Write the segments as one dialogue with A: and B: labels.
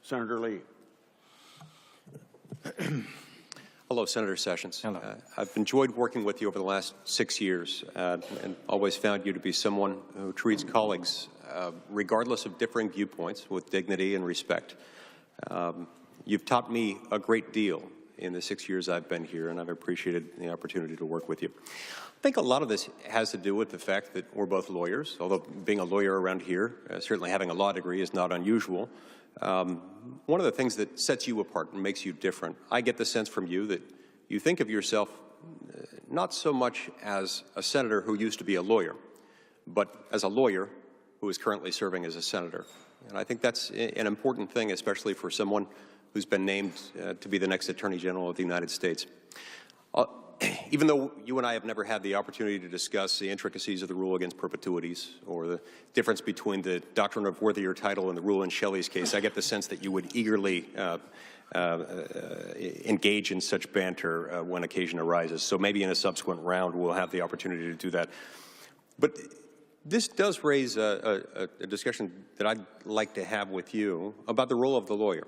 A: Senator Lee.
B: Hello, Senator Sessions.
C: Hello.
B: I've enjoyed working with you over the last 6 years and always found you to be someone who treats colleagues, regardless of differing viewpoints, with dignity and respect. You've taught me a great deal in the 6 years I've been here, and I've appreciated the opportunity to work with you. I think a lot of this has to do with the fact that we're both lawyers, although being a lawyer around here, certainly having a law degree is not unusual. One of the things that sets you apart and makes you different, I get the sense from you that you think of yourself not so much as a senator who used to be a lawyer, but as a lawyer who is currently serving as a senator. And I think that's an important thing, especially for someone who's been named to be the next Attorney General of the United States. Even though you and I have never had the opportunity to discuss the intricacies of the rule against perpetuities or the difference between the doctrine of worthier title and the rule in Shelley's case, I get the sense that you would eagerly engage in such banter when occasion arises. So maybe in a subsequent round we'll have the opportunity to do that. But this does raise a discussion that I'd like to have with you about the role of the lawyer.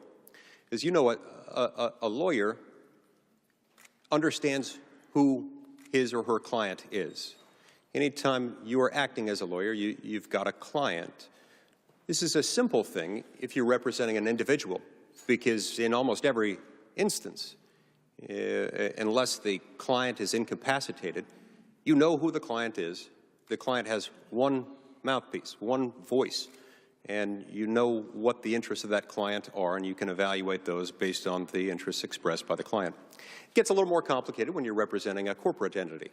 B: Because you know what, a lawyer understands who his or her client is. Anytime you are acting as a lawyer, you've got a client. This is a simple thing if you're representing an individual, because in almost every instance, unless the client is incapacitated, you know who the client is. The client has one mouthpiece, one voice, and you know what the interests of that client are, and you can evaluate those based on the interests expressed by the client. It gets a little more complicated when you're representing a corporate entity.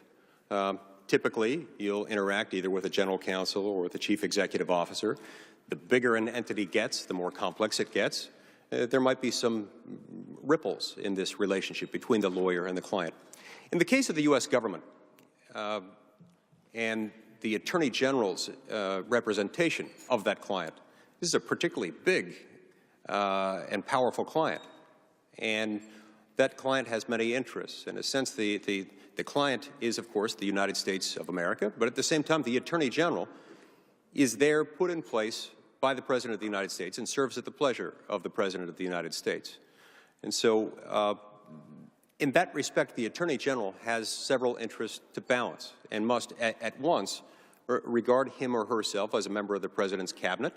B: Typically, you'll interact either with a general counsel or with a chief executive officer. The bigger an entity gets, the more complex it gets. There might be some ripples in this relationship between the lawyer and the client. In the case of the U.S. government and the Attorney General's representation of that client, this is a particularly big and powerful client. And that client has many interests. In a sense, the client is, of course, the United States of America, but at the same time, the Attorney General is there put in place by the President of the United States and serves at the pleasure of the President of the United States. And so in that respect, the Attorney General has several interests to balance and must at once regard him or herself as a member of the President's cabinet,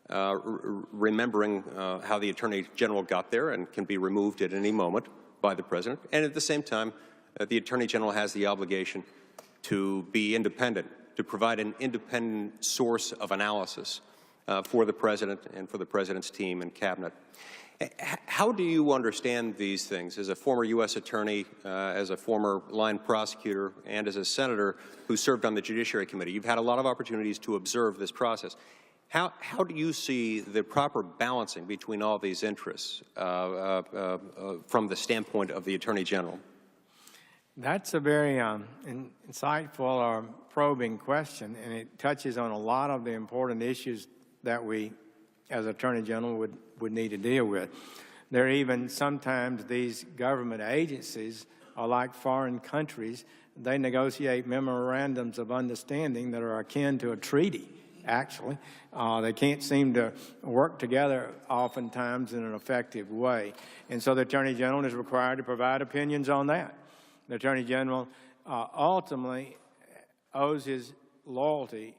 B: remembering how the Attorney General got there and can be removed at any moment by the President. And at the same time, the Attorney General has the obligation to be independent, to provide an independent source of analysis for the President and for the President's team and cabinet. How do you understand these things as a former U.S. attorney, as a former line prosecutor, and as a senator who served on the Judiciary Committee? You've had a lot of opportunities to observe this process. How do you see the proper balancing between all these interests from the standpoint of the Attorney General?
C: That's a very insightful or probing question, and it touches on a lot of the important issues that we, as Attorney General, would need to deal with. There are even sometimes these government agencies are like foreign countries. They negotiate memorandums of understanding that are akin to a treaty, actually. They can't seem to work together oftentimes in an effective way. And so the Attorney General is required to provide opinions on that. The Attorney General ultimately owes his loyalty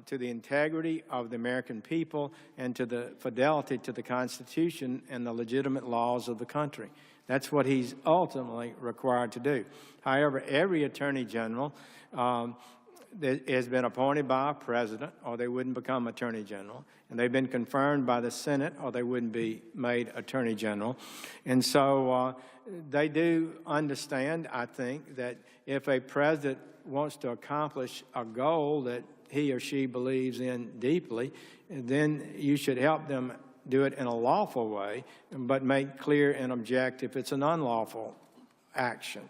C: to the integrity of the American people and to the fidelity to the Constitution and the legitimate laws of the country. That's what he's ultimately required to do. However, every Attorney General has been appointed by a president, or they wouldn't become Attorney General, and they've been confirmed by the Senate, or they wouldn't be made Attorney General. And so they do understand, I think, that if a president wants to accomplish a goal that he or she believes in deeply, then you should help them do it in a lawful way, but make clear and objective it's an unlawful action.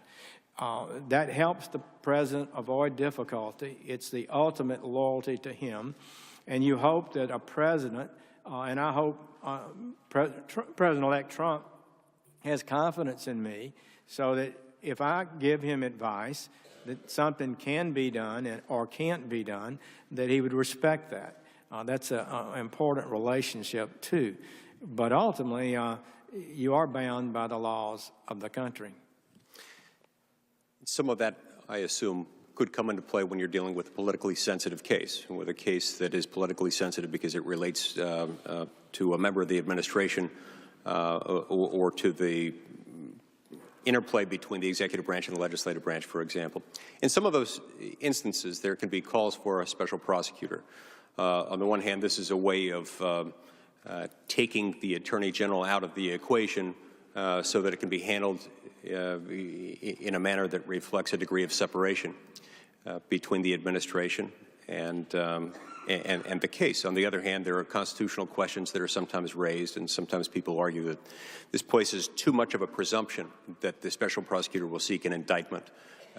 C: That helps the president avoid difficulty. It's the ultimate loyalty to him. And you hope that a president, and I hope President-elect Trump has confidence in me, so that if I give him advice that something can be done or can't be done, that he would respect that. That's an important relationship, too. But ultimately, you are bound by the laws of the country.
B: Some of that, I assume, could come into play when you're dealing with a politically sensitive case, with a case that is politically sensitive because it relates to a member of the administration or to the interplay between the executive branch and the legislative branch, for example. In some of those instances, there can be calls for a special prosecutor. On the one hand, this is a way of taking the Attorney General out of the equation so that it can be handled in a manner that reflects a degree of separation between the administration and the case. On the other hand, there are constitutional questions that are sometimes raised, and sometimes people argue that this places too much of a presumption that the special prosecutor will seek an indictment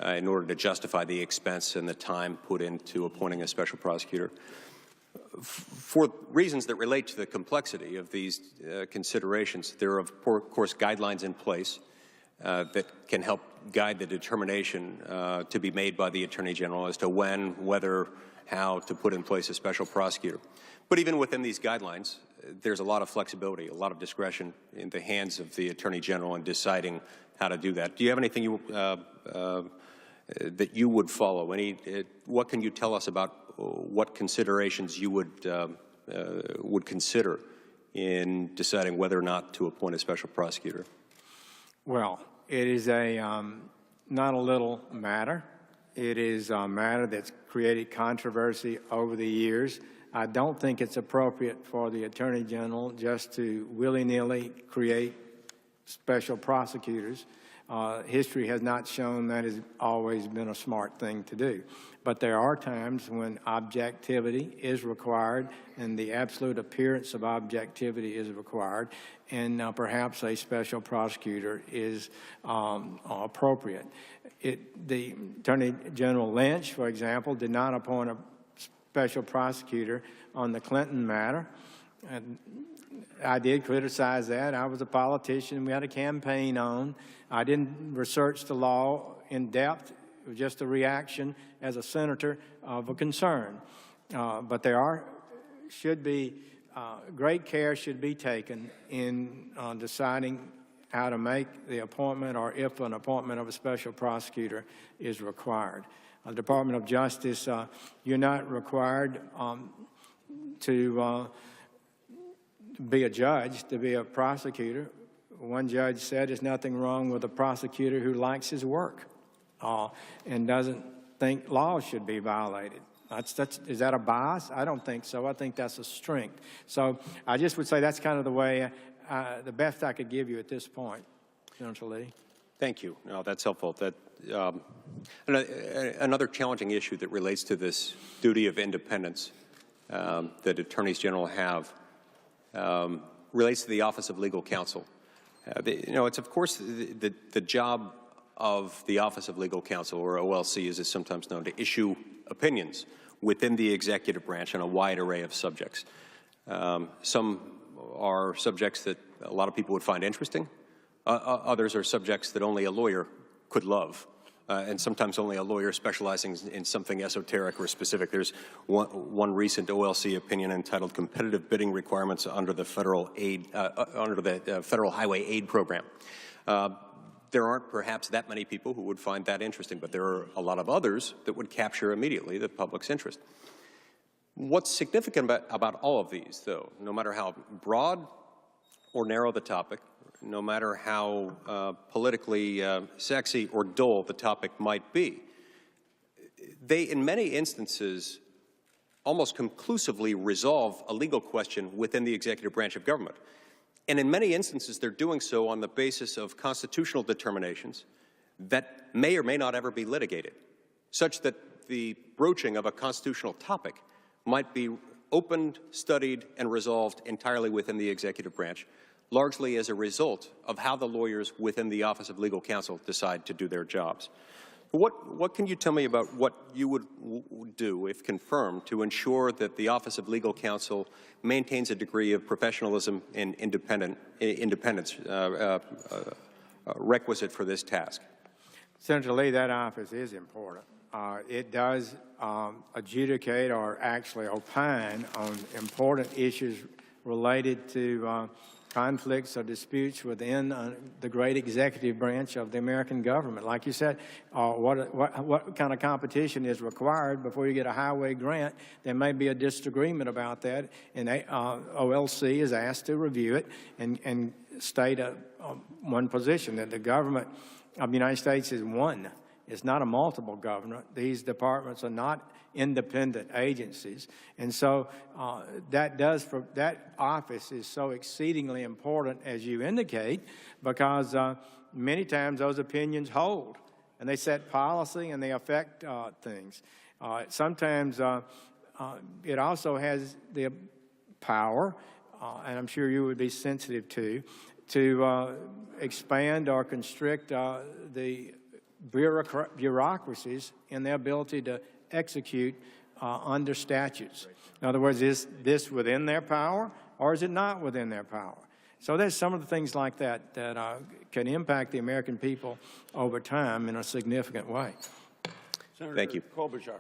B: in order to justify the expense and the time put into appointing a special prosecutor. For reasons that relate to the complexity of these considerations, there are, of course, guidelines in place that can help guide the determination to be made by the Attorney General as to when, whether, how to put in place a special prosecutor. But even within these guidelines, there's a lot of flexibility, a lot of discretion in the hands of the Attorney General in deciding how to do that. Do you have anything that you would follow? What can you tell us about what considerations you would consider in deciding whether or not to appoint a special prosecutor?
C: Well, it is not a little matter. It is a matter that's created controversy over the years. I don't think it's appropriate for the Attorney General just to willy-nilly create special prosecutors. History has not shown that has always been a smart thing to do. But there are times when objectivity is required and the absolute appearance of objectivity is required, and perhaps a special prosecutor is appropriate. The Attorney General Lynch, for example, did not appoint a special prosecutor on the Clinton matter. And I did criticize that. I was a politician. We had a campaign on. I didn't research the law in depth. It was just a reaction as a senator of a concern. But there should be great care should be taken in deciding how to make the appointment or if an appointment of a special prosecutor is required. The Department of Justice, you're not required to be a judge, to be a prosecutor. One judge said there's nothing wrong with a prosecutor who likes his work and doesn't think laws should be violated. Is that a bias? I don't think so. I think that's a strength. So I just would say that's kind of the way, the best I could give you at this point, Senator Lee.
B: Thank you. No, that's helpful. Another challenging issue that relates to this duty of independence that attorneys general have relates to the Office of Legal Counsel. It's of course the job of the Office of Legal Counsel, or OLC as it's sometimes known, to issue opinions within the executive branch on a wide array of subjects. Some are subjects that a lot of people would find interesting. Others are subjects that only a lawyer could love, and sometimes only a lawyer specializing in something esoteric or specific. There's one recent OLC opinion entitled "Competitive Bidding Requirements under the Federal Federal Highway Aid Program." There aren't perhaps that many people who would find that interesting, but there are a lot of others that would capture immediately the public's interest. What's significant about all of these, though, no matter how broad or narrow the topic, no matter how politically sexy or dull the topic might be, they, in many instances, almost conclusively resolve a legal question within the executive branch of government. And in many instances, they're doing so on the basis of constitutional determinations that may or may not ever be litigated, such that the broaching of a constitutional topic might be opened, studied, and resolved entirely within the executive branch, largely as a result of how the lawyers within the Office of Legal Counsel decide to do their jobs. What can you tell me about what you would do, if confirmed, to ensure that the Office of Legal Counsel maintains a degree of professionalism and independence requisite for this task?
C: Senator Lee, that office is important. It does adjudicate or actually opine on important issues related to conflicts or disputes within the great executive branch of the American government. Like you said, what kind of competition is required before you get a highway grant? There may be a disagreement about that, and OLC is asked to review it and state one position, that the government of the United States is one. It's not a multiple government. These departments are not independent agencies. And so that office is so exceedingly important, as you indicate, because many times those opinions hold, and they set policy and they affect things. Sometimes it also has the power, and I'm sure you would be sensitive to expand or constrict the bureaucracies in their ability to execute under statutes. In other words, is this within their power or is it not within their power? So there's some of the things like that that can impact the American people over time in a significant way.
A: Senator
B: Thank you.
A: Klobuchar.